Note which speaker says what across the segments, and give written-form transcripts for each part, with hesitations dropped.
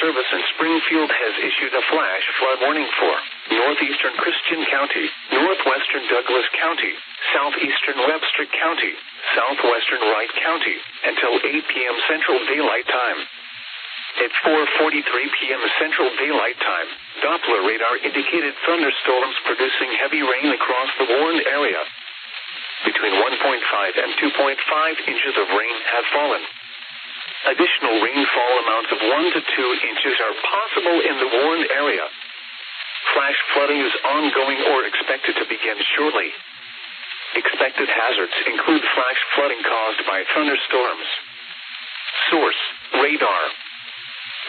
Speaker 1: Service in Springfield has issued a flash flood warning for northeastern Christian County, northwestern Douglas County, southeastern Webster County, southwestern Wright County, until 8 p.m. Central Daylight Time. At 4:43 p.m. Central Daylight Time, Doppler radar indicated thunderstorms producing heavy rain across the warned area. Between 1.5 and 2.5 inches of rain have fallen. Additional rainfall amounts of 1 to 2 inches are possible in the warned area. Flash flooding is ongoing or expected to begin shortly. Expected hazards include flash flooding caused by thunderstorms. Source: radar.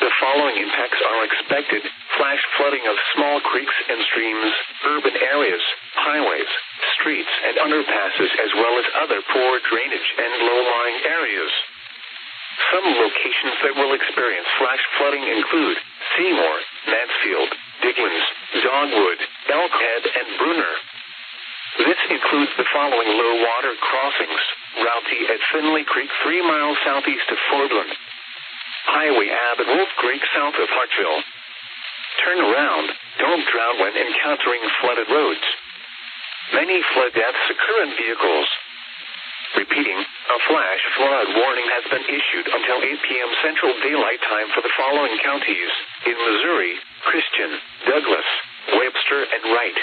Speaker 1: The following impacts are expected: flash flooding of small creeks and streams, urban areas, highways, streets and underpasses, as well as other poor drainage and low-lying areas. Some locations that will experience flash flooding include Seymour, Mansfield, Dickens, Dogwood, Elkhead, and Bruner. This includes the following low-water crossings: Route at Finley Creek 3 miles southeast of Fordland, Highway Ab at Wolf Creek south of Hartville. Turn around, don't drown when encountering flooded roads. Many flood deaths occur in vehicles. Repeating, a flash flood warning has been issued until 8 p.m. Central Daylight Time for the following counties: in Missouri, Christian, Douglas, Webster, and Wright.